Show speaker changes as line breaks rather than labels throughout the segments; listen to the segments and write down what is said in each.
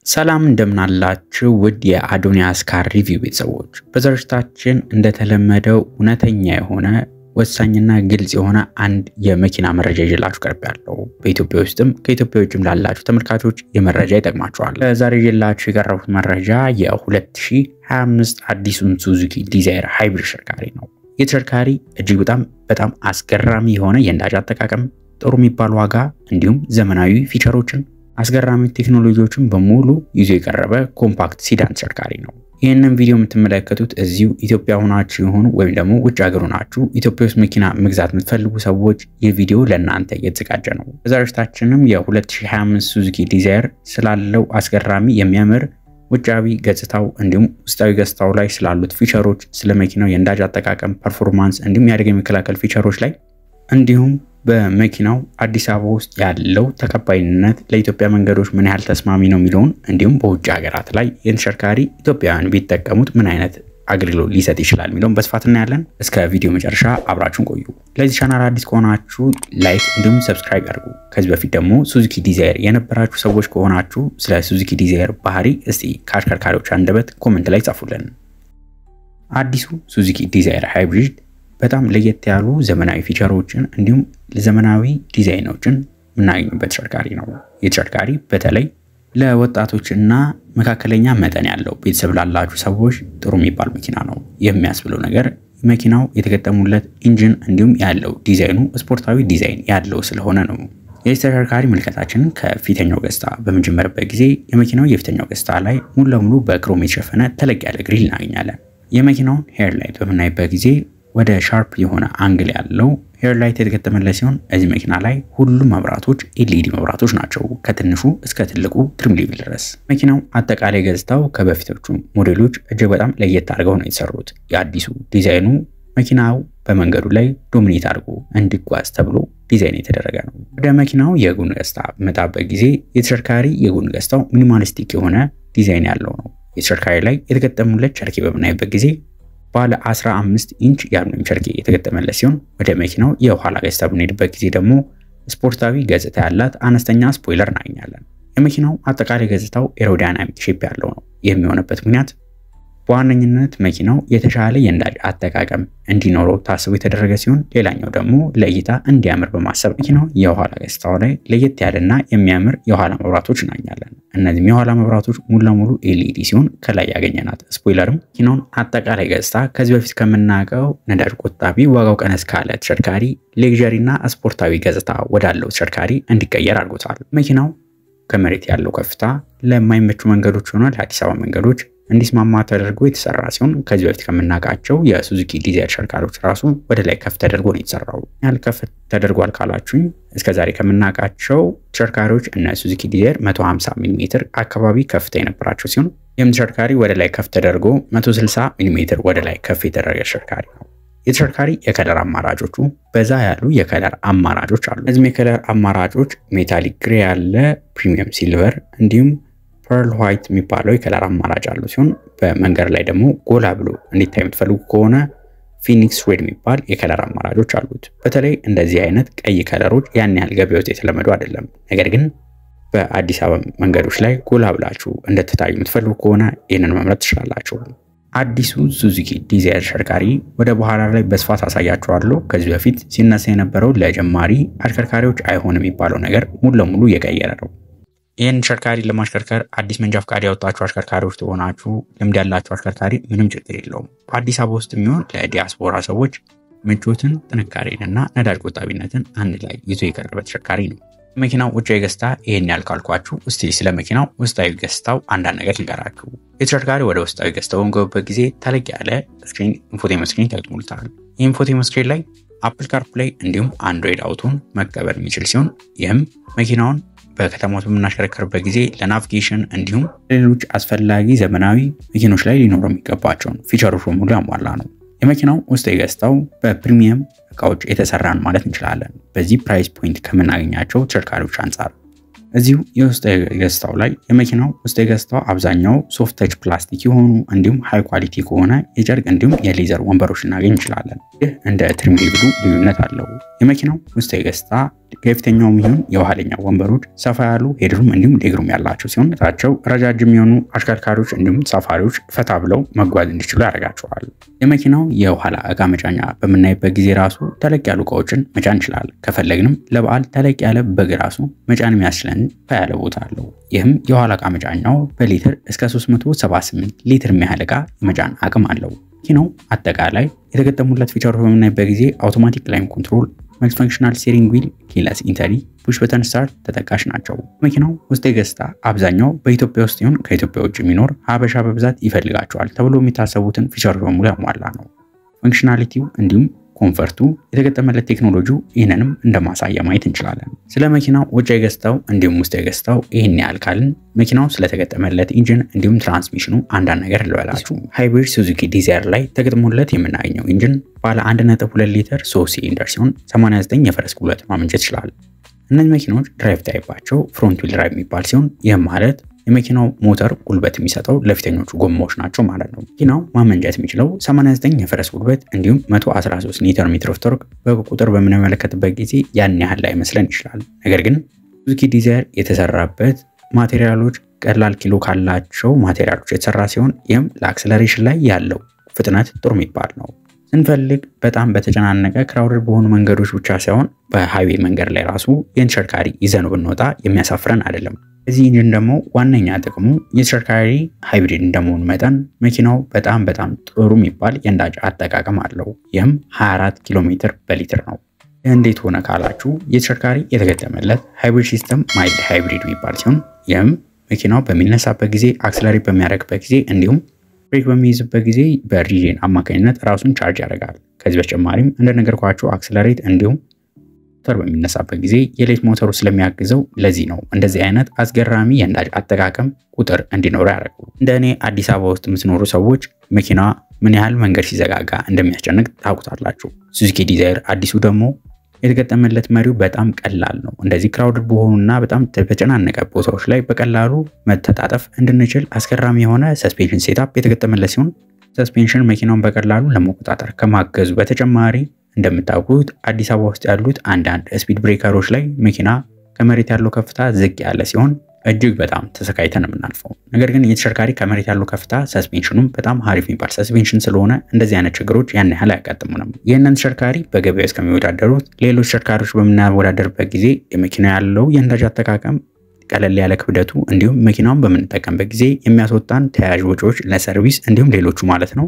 ሰላም እንደምናላችሁ ውድ የአዶኒያስ ካር ሪቪው ቤተሰቦች በዘርሽታችን እንደተለመደው እውነተኛ የሆነ ወሳኝና ግልጽ የሆነ አንድ የመኪና መረጃ ይዤላችሁ ቀርቤያለሁ። በኢትዮጵያ ውስጥም ከኢትዮጵያ ውጭም ላላችሁ ተመልካቾች የመረጃ ይጠቅማችኋል። ዛሬ ይዤላችሁ የቀረቡት መረጃ የ2025 አዲሱን ሱዙኪ ዲዛይር ሃይብሪድ ተሽከርካሪ ነው። የተሽከርካሪ እጅግ በጣም አስገራሚ የሆነ የነዳጅ አጠቃቀም፣ ጥሩ የሚባል ዋጋ እንዲሁም ዘመናዊ ፊቸሮችን አስገራሚ ቴክኖሎጂዎችን በሙሉ ይዞ የቀረበ ኮምፓክት ሲዳን ተሽከርካሪ ነው። ይህንን ቪዲዮ የምትመለከቱት እዚሁ ኢትዮጵያ ሆናችሁ ይሁን ወይም ደግሞ ውጭ ሀገር ሆናችሁ ኢትዮጵያ ውስጥ መኪና መግዛት የምትፈልጉ ሰዎች የቪዲዮ ለእናንተ የተዘጋጀ ነው። በዛሬታችንም የ2025 ሱዙኪ ዲዛይር ስላለው አስገራሚ የሚያምር ውጫዊ ገጽታው እንዲሁም ውስጣዊ ገጽታው ላይ ስላሉት ፊቸሮች፣ ስለ መኪናው የነዳጅ አጠቃቀም ፐርፎርማንስ እንዲሁም የአደጋ መከላከል ፊቸሮች ላይ እንዲሁም በመኪናው አዲስ አበባ ውስጥ ያለው ተቀባይነት ለኢትዮጵያ መንገዶች ምን ያህል ተስማሚ ነው የሚለውን እንዲሁም በውጭ ሀገራት ላይ የተሽከርካሪ ኢትዮጵያውያን ቢጠቀሙት ምን አይነት አገልግሎት ሊሰጥ ይችላል የሚለውን በስፋት እናያለን። እስከ ቪዲዮ መጨረሻ አብራችሁን ቆዩ። ለዚህ ቻናል አዲስ ከሆናችሁ ላይክ እንዲሁም ሰብስክራይብ አድርጉ። ከዚህ በፊት ደግሞ ሱዙኪ ዲዛይር የነበራችሁ ሰዎች ከሆናችሁ ስለ ሱዙኪ ዲዛይር ባህሪ እስቲ ከአሽከርካሪዎች አንደበት ኮሜንት ላይ ጻፉልን። አዲሱ ሱዙኪ ዲዛይር ሃይብሪድ በጣም ለየት ያሉ ዘመናዊ ፊቸሮችን እንዲሁም ዘመናዊ ዲዛይኖችን የምናገኝበት ተሽከርካሪ ነው። የተሽከርካሪ በተለይ ለወጣቶችና መካከለኛ መጠን ያለው ቤተሰብ ላላችሁ ሰዎች ጥሩ የሚባል መኪና ነው። የሚያስብለው ነገር መኪናው የተገጠሙለት ኢንጂን እንዲሁም ያለው ዲዛይኑ ስፖርታዊ ዲዛይን ያለው ስለሆነ ነው። የተሽከርካሪ ምልከታችንን ከፊተኛው ገጽታ በመጀመርበት ጊዜ የመኪናው የፊተኛው ገጽታ ላይ ሙሉ ለሙሉ በክሮም የተሸፈነ ተለቅ ያለ ግሪል እናገኛለን። የመኪናውን ሄድላይት በምናይበት ጊዜ ወደ ሻርፕ የሆነ አንግል ያለው ሄድላይት የተገጠመለት ሲሆን እዚህ መኪና ላይ ሁሉም መብራቶች ኤልኢዲ መብራቶች ናቸው፣ ከትንሹ እስከ ትልቁ ትሪም ሌቭል ድረስ። መኪናው አጠቃላይ ገጽታው ከበፊቶቹ ሞዴሎች እጅግ በጣም ለየት አድርገው ነው የተሰሩት። የአዲሱ ዲዛይኑ መኪናው በመንገዱ ላይ ዶሚኔት አድርጎ እንዲጓዝ ተብሎ ዲዛይን የተደረገ ነው። ወደ መኪናው የጎን ገጽታ በመጣበት ጊዜ የተሽከርካሪ የጎን ገጽታው ሚኒማሊስቲክ የሆነ ዲዛይን ያለው ነው። የተሽከርካሪ ላይ የተገጠሙለት ቸርኬ በምናይበት ጊዜ ባለ 15 ኢንች የአሉሚኒየም ቸርኬ የተገጠመለት ሲሆን ወደ መኪናው የኋላ ገጽታ በምንሄድበት ጊዜ ደግሞ ስፖርታዊ ገጽታ ያላት አነስተኛ ስፖይለር እናገኛለን። የመኪናው አጠቃላይ ገጽታው ኤሮዳይናሚክ ሼፕ ያለው ነው። የሚሆነበት ምክንያት በዋነኝነት መኪናው የተሻለ የነዳጅ አጠቃቀም እንዲኖረው ታስቦ የተደረገ ሲሆን ሌላኛው ደግሞ ለእይታ እንዲያምር በማሰብ መኪናው የኋላ ገጽታው ላይ ለየት ያለና የሚያምር የኋላ መብራቶች እናገኛለን። እነዚህም የኋላ መብራቶች ሙሉ ለሙሉ ኤልኢዲ ሲሆን ከላይ ያገኘናት ስፖይለርም መኪናውን አጠቃላይ ገጽታ ከዚህ በፊት ከምናውቀው ነዳጅ ቆጣቢ ዋጋው ቀነስ ካለ ተሽከርካሪ ሌግዠሪና ስፖርታዊ ገጽታ ወዳለው ተሽከርካሪ እንዲቀየር አድርጎታል። መኪናው ከመሬት ያለው ከፍታ ለማይመቹ መንገዶች ሆነ ለአዲስ አበባ መንገዶች እንዲስማማ ተደርጎ የተሰራ ሲሆን ከዚህ በፊት ከምናውቃቸው የሱዙኪ ዲዛይር ተሽከርካሪዎች ራሱ ወደ ላይ ከፍ ተደርጎ ነው የተሰራው። ያል ከፍ ተደርጓል ካላችሁኝ እስከዛሬ ከምናውቃቸው ተሽከርካሪዎች እነ ሱዙኪ ዲዛይር 150 ሚሜ አካባቢ ከፍታ የነበራቸው ሲሆን ይህም ተሽከርካሪ ወደ ላይ ከፍ ተደርጎ 160 ሚሜ ወደ ላይ ከፍ የተደረገ ተሽከርካሪ ነው። የተሽከርካሪ የከለር አማራጮቹ በዛ ያሉ የከለር አማራጮች አሉ። እነዚህም የከለር አማራጮች ሜታሊክ ግሬ ያለ፣ ፕሪሚየም ሲልቨር እንዲሁም ፐርል ዋይት የሚባለው የከለር አማራጭ አሉ ሲሆን በመንገድ ላይ ደግሞ ጎላ ብሎ እንዲታይ የምትፈልጉ ከሆነ ፊኒክስ ሬድ የሚባል የከለር አማራጮች አሉት። በተለይ እንደዚህ አይነት ቀይ ከለሮች ያን ያህል ገበያ ውስጥ የተለመዱ አይደለም። ነገር ግን በአዲስ አበባ መንገዶች ላይ ጎላ ብላችሁ እንድትታዩ የምትፈልጉ ከሆነ ይህንን መምረጥ ትችላላችሁ። አዲሱ ሱዙኪ ዲዛይር ተሽከርካሪ ወደ በኋላ ላይ በስፋት አሳያችኋለሁ። ከዚህ በፊት ሲነሳ የነበረው ለጀማሪ አሽከርካሪዎች አይሆንም የሚባለው ነገር ሙሉ ለሙሉ የቀየረ ነው። ይህን ተሽከርካሪ ለማሽከርከር አዲስ መንጃ ፈቃድ ያወጣችሁ አሽከርካሪዎች ትሆናችሁ ልምድ ያላችሁ አሽከርካሪ ምንም ችግር የለውም። በአዲስ አበባ ውስጥ የሚሆን ለዲያስፖራ ሰዎች ምቾትን፣ ጥንካሬንና ነዳጅ ቆጣቢነትን አንድ ላይ ይዞ የቀረበ ተሽከርካሪ ነው። መኪናው ውጫዊ ገጽታ ይሄን ያልካልኳችሁ እስቲ ስለ መኪናው ውስጣዊ ገጽታው አንዳንድ ነገር ልንገራችሁ። የተሽከርካሪ ወደ ውስጣዊ ገጽታው በምንገባበት ጊዜ ተለቅ ያለ ስክሪን ኢንፎቴመንት ስክሪን ተገጥሞለታል። ይህ ኢንፎቴመንት ስክሪን ላይ አፕል ካርፕላይ እንዲሁም አንድሮይድ አውቶን መቀበል የሚችል ሲሆን ይህም መኪናውን በከተማው በምናሽከረክርበት ጊዜ ለናቪጌሽን እንዲሁም ሌሎች አስፈላጊ ዘመናዊ መኪኖች ላይ ሊኖረው የሚገባቸውን ፊቸሮች በሙሉ ያሟላ ነው። የመኪናው ውስጣዊ ገጽታው በፕሪሚየም እቃዎች የተሰራን ማለት እንችላለን። በዚህ ፕራይስ ፖይንት ከምናገኛቸው ተሽከርካሪዎች አንጻር እዚሁ የውስጥ ገጽታው ላይ የመኪናው ውስጥ ገጽታው አብዛኛው ሶፍት ተች ፕላስቲክ የሆኑ እንዲሁም ሃይ ኳሊቲ ከሆነ የጨርቅ እንዲሁም የሌዘር ወንበሮች እናገኝ እንችላለን። ይህ እንደ ትሪም ሌቭሉ ልዩነት አለው። የመኪናው ውስጥ ገጽታ ከፊተኛው ይሁን የኋለኛው ወንበሮች ሰፋ ያሉ ሄድሩም እንዲሁም ሌግሩም ያላቸው ሲሆን ታቸው ረጃጅም የሆኑ አሽከርካሪዎች እንዲሁም ሳፋሪዎች ፈታ ብለው መጓዝ እንዲችሉ ያደርጋቸዋል። የመኪናው የኋላ እቃ መጫኛ በምናይበት ጊዜ ራሱ ተለቅ ያሉ እቃዎችን መጫን እንችላለን። ከፈለግንም ለበዓል ተለቅ ያለ በግ ራሱ መጫን የሚያስችለን ያለ ቦታ አለው። ይህም የኋላ እቃ መጫኛው በሊትር እስከ 378 ሊትር የሚያህል እቃ የመጫን አቅም አለው። መኪናው አጠቃላይ የተገጠሙለት ፊቸሮች በምናይበት ጊዜ አውቶማቲክ ክላይም ኮንትሮል፣ መልቲፋንክሽናል ስቲሪንግ ዊል፣ ኪለስ ኢንተሪ፣ ፑሽ በተን ስታርት ተጠቃሽ ናቸው። መኪናው ውስጥ ገጽታ አብዛኛው በኢትዮጵያ ውስጥ ይሁን ከኢትዮጵያ ውጭ የሚኖር ሀበሻ በብዛት ይፈልጋቸዋል ተብሎ የሚታሰቡትን ፊቸሮች በሙሉ ያሟላ ነው። ፈንክሽናሊቲው እንዲሁም ኮምፈርቱ የተገጠመለት ቴክኖሎጂው ይህንንም እንደማሳያ ማየት እንችላለን። ስለ መኪናው ውጭ ገጽታው እንዲሁም ውስጥ ገጽታው ይህን ያህል ካልን መኪናው ስለተገጠመለት ኢንጂን እንዲሁም ትራንስሚሽኑ አንዳንድ ነገር ልበላችሁ። ሃይብሪድ ሱዙኪ ዲዛይር ላይ ተገጥሞለት የምናገኘው ኢንጂን ባለ 1.2 ሊትር 3 ሲሊንደር ሲሆን 89 የፈረስ ጉልበት ማመንጨት ይችላል። እነዚህ መኪናዎች ድራይቭ ታይፓቸው ፍሮንት ዊል ድራይቭ የሚባል ሲሆን ይህም ማለት የመኪናው ሞተር ጉልበት የሚሰጠው ለፊተኞቹ ጎማዎች ናቸው ማለት ነው። መኪናው ማመንጨት የሚችለው 89 የፈረስ ጉልበት እንዲሁም 113 ኒውተን ሜትር ኦፍ ቶርክ በቁጥር በምንመለከትበት ጊዜ ያን ያህል ላይ መስለን ይችላል። ነገር ግን ሱዙኪ ዲዛይር የተሰራበት ማቴሪያሎች ቀላል ኪሎ ካላቸው ማቴሪያሎች የተሰራ ሲሆን ይህም ለአክሰለሬሽን ላይ ያለው ፍጥነት ጥሩ የሚባል ነው። ስንፈልግ በጣም በተጨናነቀ ክራውድድ በሆኑ መንገዶች ብቻ ሳይሆን በሃይዌይ መንገድ ላይ ራሱ የተሽከርካሪ ይዘነው ብንወጣ የሚያሳፍረን አይደለም። እዚህ ኢንጂን ደግሞ ዋነኛ ጥቅሙ የተሽከርካሪ ሃይብሪድ እንደመሆኑ መጠን መኪናው በጣም ጥሩ የሚባል የነዳጅ አጠቃቀም አለው። ይህም 24 ኪሎ ሜትር በሊትር ነው። እንዴት ሆነ ካላችሁ የተሽከርካሪ የተገጠመለት ሃይብሪድ ሲስተም ማይልድ ሃይብሪድ የሚባል ሲሆን ይህም መኪናው በሚነሳበት ጊዜ አክሰለሬት በሚያደርግበት ጊዜ እንዲሁም ብሬክ በሚይዝበት ጊዜ በሪጅን አማካኝነት ራሱን ቻርጅ ያደርጋል። ከዚህ በተጨማሪም እንደነገርኳችሁ አክሰለሬት እንዲሁም ሞተር በሚነሳበት ጊዜ የኤሌክትሪክ ሞተሩ ስለሚያግዘው ለዚህ ነው እንደዚህ አይነት አስገራሚ የነዳጅ አጠቃቀም ቁጥር እንዲኖር ያደርጋል። እንደኔ አዲስ አበባ ውስጥ የምትኖሩ ሰዎች መኪና ምን ያህል መንገድ ሲዘጋጋ እንደሚያስጨንቅ ታውቁታላችሁ። ሱዙኪ ዲዛይር አዲሱ ደግሞ የተገጠመለት መሪው በጣም ቀላል ነው። እንደዚህ ክራውድድ በሆኑና በጣም በተጨናነቀ ቦታዎች ላይ በቀላሉ መተጣጠፍ እንድንችል አስገራሚ የሆነ ሰስፔንሽን ሴታፕ የተገጠመለት ሲሆን ሰስፔንሽን መኪናውን በቀላሉ ለመቆጣጠር ከማገዙ በተጨማሪ እንደምታውቁት አዲስ አበባ ውስጥ ያሉት አንዳንድ ስፒድ ብሬከሮች ላይ መኪና ከመሬት ያለው ከፍታ ዝቅ ያለ ሲሆን እጅግ በጣም ተሰቃይተን የምናልፈው። ነገር ግን የተሽከርካሪ ከመሬት ያለው ከፍታ ሰስፔንሽኑም በጣም አሪፍ የሚባል ሰስፔንሽን ስለሆነ እንደዚህ አይነት ችግሮች ያን ያህል አያጋጥሙንም። ይህንን ተሽከርካሪ በገበያው እስከሚወዳደሩት ሌሎች ተሽከርካሪዎች በምናወዳደርበት ጊዜ የመኪና ያለው የነዳጅ አጠቃቀም ቀለል ያለ ክብደቱ እንዲሁም መኪናውን በምንጠቀምበት ጊዜ የሚያስወጣን ተያያዥ ወጪዎች ለሰርቪስ እንዲሁም ሌሎቹ ማለት ነው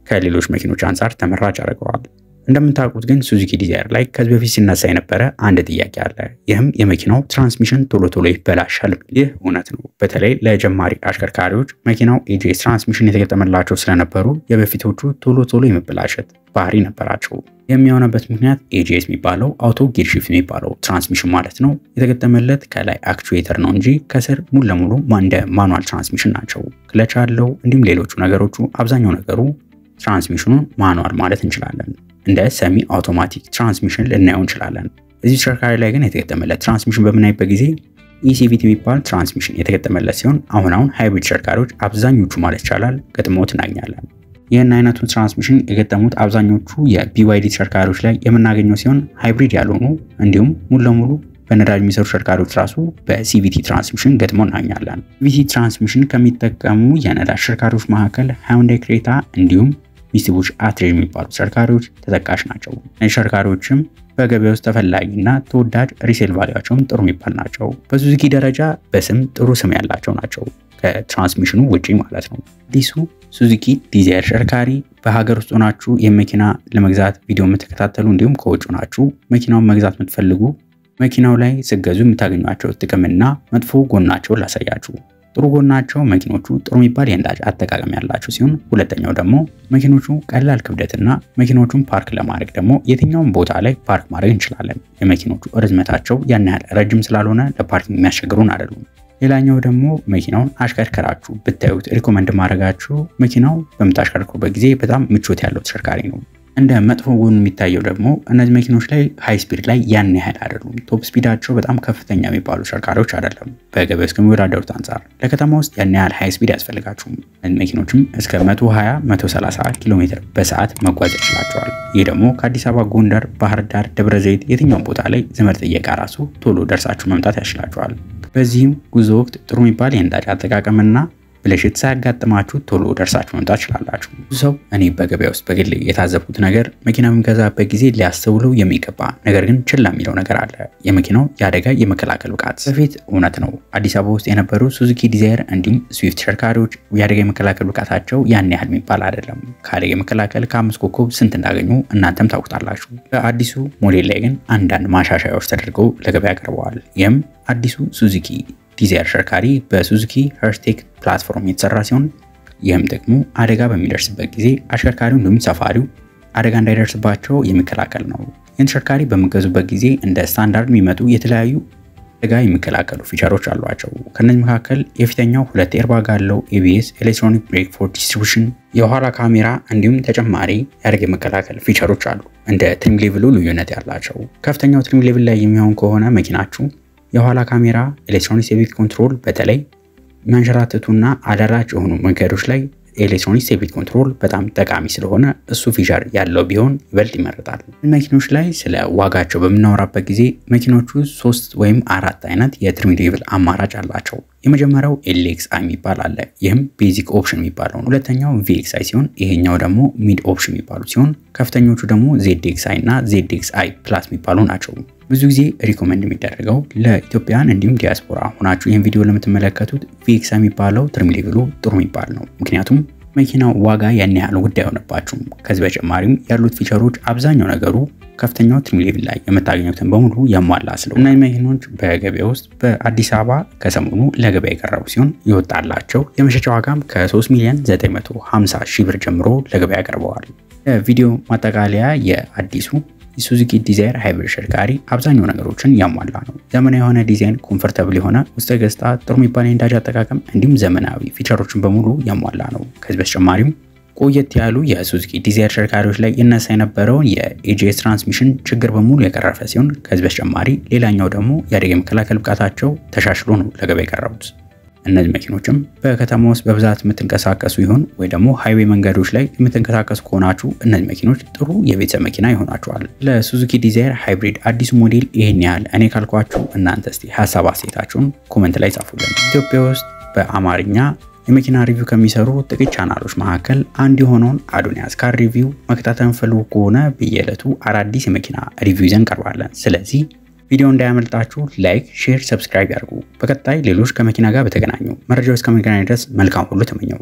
ከሌሎች መኪኖች አንፃር ተመራጭ ያደርገዋል። እንደምታውቁት ግን ሱዙኪ ዲዛይር ላይ ከዚህ በፊት ሲነሳ የነበረ አንድ ጥያቄ አለ። ይህም የመኪናው ትራንስሚሽን ቶሎ ይበላሻል። ይህ እውነት ነው። በተለይ ለጀማሪ አሽከርካሪዎች መኪናው ኤጂኤስ ትራንስሚሽን የተገጠመላቸው ስለነበሩ የበፊቶቹ ቶሎ የመበላሸት ባህሪ ነበራቸው። የሚሆነበት ምክንያት ኤጂኤስ የሚባለው አውቶ ጊር ሺፍት የሚባለው ትራንስሚሽን ማለት ነው የተገጠመለት ከላይ አክቹዌተር ነው እንጂ ከስር ሙሉ ለሙሉ እንደ ማኑዋል ትራንስሚሽን ናቸው። ክለች አለው እንዲሁም ሌሎቹ ነገሮቹ አብዛኛው ነገሩ ትራንስሚሽኑን ማኑዋል ማለት እንችላለን። እንደ ሰሚ አውቶማቲክ ትራንስሚሽን ልናየው እንችላለን። እዚህ ተሽከርካሪ ላይ ግን የተገጠመለት ትራንስሚሽን በምናይበት ጊዜ ኢሲቪቲ የሚባል ትራንስሚሽን የተገጠመለት ሲሆን አሁን ሃይብሪድ ተሽከርካሪዎች አብዛኞቹ ማለት ይቻላል ገጥሞት እናገኛለን። ይህን አይነቱን ትራንስሚሽን የገጠሙት አብዛኞቹ የቢዋይዲ ተሽከርካሪዎች ላይ የምናገኘው ሲሆን ሃይብሪድ ያልሆኑ እንዲሁም ሙሉ ለሙሉ በነዳጅ የሚሰሩ ተሽከርካሪዎች ራሱ በሲቪቲ ትራንስሚሽን ገጥሞ እናገኛለን። ሲቪቲ ትራንስሚሽን ከሚጠቀሙ የነዳጅ ተሽከርካሪዎች መካከል ሃይንዳይ ክሬታ እንዲሁም ሚትሱቢሺ አትሬጅ የሚባሉ ተሽከርካሪዎች ተጠቃሽ ናቸው። ተሽከርካሪዎችም በገበያ ውስጥ ተፈላጊና ተወዳጅ ሪሴል ቫልዩአቸውም ጥሩ የሚባል ናቸው። በሱዙኪ ደረጃ በስም ጥሩ ስም ያላቸው ናቸው ከትራንስሚሽኑ ውጪ ማለት ነው። አዲሱ ሱዙኪ ዲዛይር ተሽከርካሪ በሀገር ውስጥ ሆናችሁ የመኪና ለመግዛት ቪዲዮ የምትከታተሉ እንዲሁም ከውጭ ሆናችሁ መኪናውን መግዛት የምትፈልጉ መኪናው ላይ ስገዙ የምታገኟቸው ጥቅምና መጥፎ ጎናቸውን ላሳያችሁ። ጥሩ ጎናቸው መኪኖቹ ጥሩ የሚባል የነዳጅ አጠቃቀም ያላቸው ሲሆን ሁለተኛው ደግሞ መኪኖቹ ቀላል ክብደትና መኪኖቹን ፓርክ ለማድረግ ደግሞ የትኛውን ቦታ ላይ ፓርክ ማድረግ እንችላለን። የመኪኖቹ ርዝመታቸው ያን ያህል ረጅም ስላልሆነ ለፓርኪንግ የሚያስቸግሩን አይደሉም። ሌላኛው ደግሞ መኪናውን አሽከርከራችሁ ብታዩት ሪኮመንድ ማድረጋችሁ መኪናው በምታሽከርኩበት ጊዜ በጣም ምቾት ያለው ተሽከርካሪ ነው። እንደ መጥፎ ጎን የሚታየው ደግሞ እነዚህ መኪኖች ላይ ሃይ ስፒድ ላይ ያን ያህል አይደሉም። ቶፕ ስፒዳቸው በጣም ከፍተኛ የሚባሉ ተሽከርካሪዎች አይደለም በገበያ ውስጥ ከሚወዳደሩት አንፃር። ለከተማ ውስጥ ያን ያህል ሃይ ስፒድ ያስፈልጋቸውም። እነዚህ መኪኖችም እስከ 120-130 ኪሎ ሜትር በሰዓት መጓዝ ይችላቸዋል። ይህ ደግሞ ከአዲስ አበባ ጎንደር፣ ባህር ዳር፣ ደብረ ዘይት የትኛውም ቦታ ላይ ዘመድ ጥየቃ ራሱ ቶሎ ደርሳችሁ መምጣት ያስችላቸዋል። በዚህም ጉዞ ወቅት ጥሩ የሚባል የነዳጅ አጠቃቀምና ብልሽት ሳያጋጥማችሁ ቶሎ ደርሳችሁ መምጣት ይችላላችሁ። ብዙ ሰው እኔ በገበያ ውስጥ በግሌ የታዘብኩት ነገር መኪና በሚገዛበት ጊዜ ሊያስተውለው የሚገባ ነገር ግን ችላ የሚለው ነገር አለ። የመኪናው የአደጋ የመከላከል ብቃት። በፊት እውነት ነው አዲስ አበባ ውስጥ የነበሩ ሱዙኪ ዲዛይር እንዲሁም ስዊፍት ተሽከርካሪዎች የአደጋ የመከላከል ብቃታቸው ያን ያህል የሚባል አይደለም። ከአደጋ የመከላከል ከ5 ኮከብ ስንት እንዳገኙ እናንተም ታውቁታላችሁ። በአዲሱ ሞዴል ላይ ግን አንዳንድ ማሻሻያዎች ተደርገው ለገበያ ቀርበዋል። ይህም አዲሱ ሱዙኪ ዲዛይር ተሽከርካሪ በሱዙኪ ሄርቴክ ፕላትፎርም የተሰራ ሲሆን ይህም ደግሞ አደጋ በሚደርስበት ጊዜ አሽከርካሪው እንዲሁም ሰፋሪው አደጋ እንዳይደርስባቸው የሚከላከል ነው። ይህን ተሽከርካሪ በሚገዙበት ጊዜ እንደ ስታንዳርድ የሚመጡ የተለያዩ አደጋ የሚከላከሉ ፊቸሮች አሏቸው። ከነዚህ መካከል የፊተኛው 2 ኤርባግ ያለው ABS፣ ኤሌክትሮኒክ ብሬክ ፎር ዲስትሪቢዩሽን፣ የኋላ ካሜራ እንዲሁም ተጨማሪ የአደጋ የመከላከል ፊቸሮች አሉ። እንደ ትሪም ሌቭሉ ልዩነት ያላቸው ከፍተኛው ትሪም ሌቭል ላይ የሚሆን ከሆነ መኪናችሁ የኋላ ካሜራ፣ ኤሌክትሮኒክ ስቴቢሊቲ ኮንትሮል በተለይ የሚያንሸራትቱና አዳራጭ የሆኑ መንገዶች ላይ ኤሌክትሮኒክ ስቴቢሊቲ ኮንትሮል በጣም ጠቃሚ ስለሆነ እሱ ፊቸር ያለው ቢሆን ይበልጥ ይመረጣል። መኪኖች ላይ ስለ ዋጋቸው በምናወራበት ጊዜ መኪኖቹ 3 ወይም 4 አይነት የትሪም ሌቭል አማራጭ አላቸው። የመጀመሪያው LXI የሚባል አለ። ይህም ቤዚክ ኦፕሽን የሚባለው ነው። ሁለተኛው VXI ሲሆን ይሄኛው ደግሞ ሚድ ኦፕሽን የሚባሉ ሲሆን ከፍተኞቹ ደግሞ ZXI እና ZXI ፕላስ የሚባሉ ናቸው። ብዙ ጊዜ ሪኮመንድ የሚደረገው ለኢትዮጵያን እንዲሁም ዲያስፖራ ሆናችሁ ይህን ቪዲዮ ለምትመለከቱት VXI የሚባለው ትሪም ሌቭሉ ጥሩ የሚባል ነው። ምክንያቱም መኪናው ዋጋ ያን ያህል ውድ አይሆንባችሁም። ከዚህ በተጨማሪም ያሉት ፊቸሮች አብዛኛው ነገሩ ከፍተኛው ትሪም ሌቭል ላይ የምታገኙትን በሙሉ ያሟላ ስለሆነ እነዚህ መኪኖች በገበያ ውስጥ በአዲስ አበባ ከሰሞኑ ለገበያ የቀረቡ ሲሆን ይወጣላቸው የመሸጫ ዋጋም ከ3,950,000 ብር ጀምሮ ለገበያ ቀርበዋል። ለቪዲዮ ማጠቃለያ የአዲሱ ሱዙኪ ዲዛይር ሃይብሪድ ተሽከርካሪ አብዛኛው ነገሮችን ያሟላ ነው። ዘመናዊ የሆነ ዲዛይን፣ ኮምፎርታብል የሆነ ውስጠ ገጽታ፣ ጥሩ የሚባል የነዳጅ አጠቃቀም እንዲሁም ዘመናዊ ፊቸሮችን በሙሉ ያሟላ ነው። ከዚህ በተጨማሪም ቆየት ያሉ የሱዙኪ ዲዛይር ተሽከርካሪዎች ላይ ይነሳ የነበረውን የኤጂኤስ ትራንስሚሽን ችግር በሙሉ የቀረፈ ሲሆን ከዚህ በተጨማሪ ሌላኛው ደግሞ የአደጋ የመከላከል ብቃታቸው ተሻሽሎ ነው ለገበያ የቀረቡት። እነዚህ መኪኖችም በከተማ ውስጥ በብዛት የምትንቀሳቀሱ ይሆን ወይ ደግሞ ሃይዌይ መንገዶች ላይ የምትንቀሳቀሱ ከሆናችሁ እነዚህ መኪኖች ጥሩ የቤተሰብ መኪና ይሆናችኋል። ለሱዙኪ ዲዛይር ሃይብሪድ አዲሱ ሞዴል ይሄን ያህል እኔ ካልኳችሁ እናንተ እስቲ ሐሳብ አስተያየታችሁን ኮሜንት ላይ ጻፉልን። ኢትዮጵያ ውስጥ በአማርኛ የመኪና ሪቪው ከሚሰሩ ጥቂት ቻናሎች መካከል አንድ የሆነውን አዶኒያስ ካር ሪቪው መከታተል ፈልጉ ከሆነ በየዕለቱ አዳዲስ የመኪና ሪቪው ይዘን ቀርባለን። ስለዚህ ቪዲዮ እንዳያመልጣችሁ ላይክ፣ ሼር፣ ሰብስክራይብ ያድርጉ። በቀጣይ ሌሎች ከመኪና ጋር በተገናኙ መረጃዎች እስከምንገናኝ ድረስ መልካም ሁሉ ተመኘው።